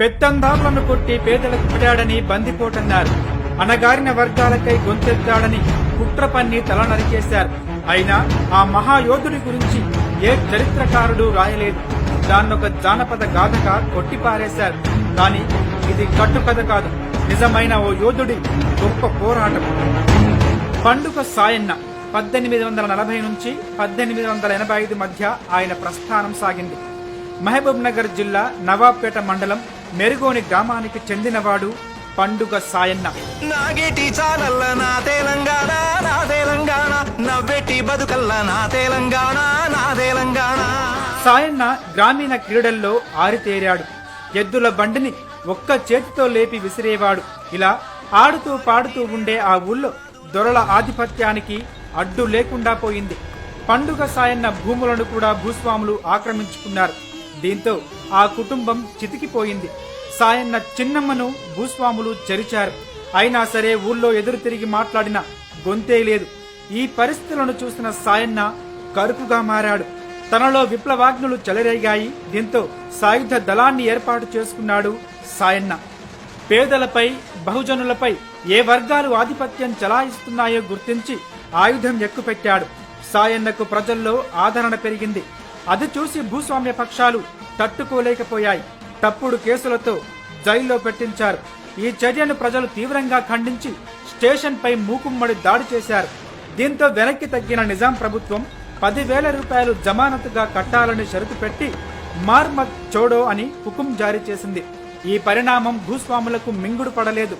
పెత్తందారులను కొట్టి పేదలకు పడాడని బందిపోటన్నారు. అణగారిన వర్గాలకై గొంతెత్తాడని కుట్ర పన్ని తల నరికేశారు. అయినా ఆ మహాయోధుడి గురించి ఏ చరిత్రకారుడు రాయలేదు. దాన్నొక జానపద గాథగా కొట్టిపారేశారు. కాని ఇది కట్టుకథ కాదు, నిజమైన ఓ యోధుడి గొప్ప పోరాటం. పండుగ సాయన్న 1840 నుంచి 1885 మధ్య ఆయన ప్రస్థానం సాగింది. మహబూబ్ నగర్ జిల్లా నవాబ్పేట మండలం మెరుగోని గ్రామానికి చెందినవాడు పండుగ సాయన్న. నాగేటి చాలల్ల నా తెలంగాణ, నా తెలంగాణ నవ్వెట్టి బతుకల్ల నా తెలంగాణ, నా తెలంగాణ. సాయన్న గ్రామీణ క్రీడల్లో ఆరితేరాడు. ఎద్దుల బండిని ఒక్క చేతితో లేపి విసిరేవాడు. ఇలా ఆడుతూ పాడుతూ ఉండే ఆ ఊళ్ళో దొరల ఆధిపత్యానికి అడ్డు లేకుండా పోయింది. పండుగ సాయన్న భూములను కూడా భూస్వాములు ఆక్రమించుకున్నారు. దీంతో ఆ కుటుంబం చితికిపోయింది. సాయన్న చిన్నమ్మను భూస్వాములు చెరిచారు. అయినా సరే ఊళ్ళో ఎదురు తిరిగి మాట్లాడిన గొంతే లేదు. ఈ పరిస్థితులను చూసిన సాయన్న కరుపుగా మారాడు. తనలో విప్లవాగ్నులు చెలరేగాయి. దీంతో సాయుధ దళాన్ని ఏర్పాటు చేసుకున్నాడు సాయన్న. పేదలపై బహుజనులపై ఏ వర్గాలు ఆధిపత్యం చెలాయిస్తున్నాయో గుర్తించి ఆయుధం ఎక్కుపెట్టాడు. సాయన్నకు ప్రజల్లో ఆదరణ పెరిగింది. అది చూసి భూస్వామ్య పక్షాలు తట్టుకోలేకపోయాయి. తప్పుడు కేసులతో జైల్లో పెట్టించారు. ఈ చర్యను ప్రజలు తీవ్రంగా ఖండించి స్టేషన్ పై మూకుమ్మడి దాడి చేశారు. దీంతో వెనక్కి తగ్గిన నిజాం ప్రభుత్వం 10,000 రూపాయలు జమానతుగా కట్టాలని షరతు పెట్టి మార్మత్ చోడో అని హుకుం జారీ చేసింది. ఈ పరిణామం భూస్వాములకు మింగుడు పడలేదు.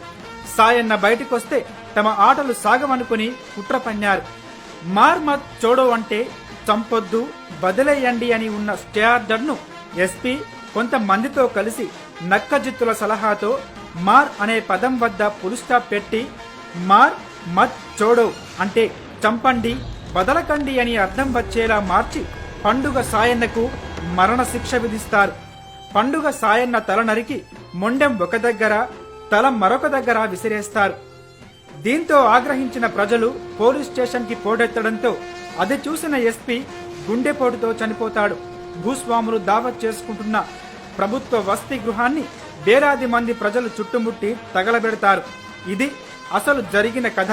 సాయన్న బయటకొస్తే తమ ఆటలు సాగవనుకుని కుట్ర పన్నారు. మార్మత్ చోడో అంటే చంపొద్దు, వదిలేయండి అని ఉన్న స్టే ఆర్డర్ను ఎస్పీ కొంతమందితో కలిసి నక్కజిత్తుల సలహాతో మార్ అనే పదం వద్ద పులుస్టాప్ పెట్టి మార్ మత్ చోడో అంటే చంపండి, వదలకండి అని అర్థం వచ్చేలా మార్చి పండుగ సాయన్నకు మరణశిక్ష విధిస్తారు. పండుగ సాయన్న తల నరికి మొండెం ఒక దగ్గర, తల మరొక దగ్గర విసిరేస్తారు. దీంతో ఆగ్రహించిన ప్రజలు పోలీస్ స్టేషన్ కి పోటెత్తడంతో అది చూసిన ఎస్పీ గుండెపోటుతో చనిపోతాడు. భూస్వాములు దావత్ చేసుకుంటున్న ప్రభుత్వ వసతి గృహాన్ని వేలాది మంది ప్రజలు చుట్టుముట్టి తగలబెడతారు. ఇది అసలు జరిగిన కథ.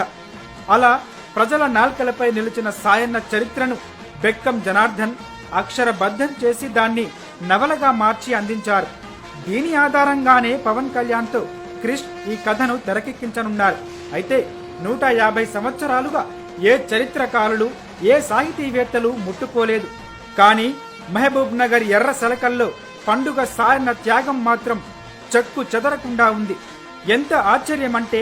అలా ప్రజల నాల్కలపై నిలిచిన సాయన్న చరిత్రను బెక్కం జనార్దన్ అక్షరబద్ధం చేసి దాన్ని నవలగా మార్చి అందించారు. దీని ఆధారంగానే పవన్ కళ్యాణ్తో క్రిష్ ఈ కథను తెరకెక్కించనున్నారు. అయితే 150 సంవత్సరాలుగా ఏ చరిత్రకారులు, ఏ సాహితీవేత్తలు ముట్టుకోలేదు. కానీ మహబూబ్ నగర్ ఎర్ర సలకల్లో పండుగ సాయన్న త్యాగం మాత్రం చెక్కు చెదరకుండా ఉంది. ఎంత ఆశ్చర్యమంటే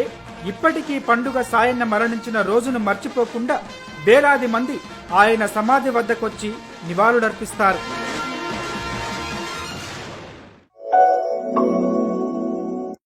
ఇప్పటికీ పండుగ సాయన్న మరణించిన రోజును మర్చిపోకుండా వేలాది మంది ఆయన సమాధి వద్దకొచ్చి నివాళులర్పిస్తారు.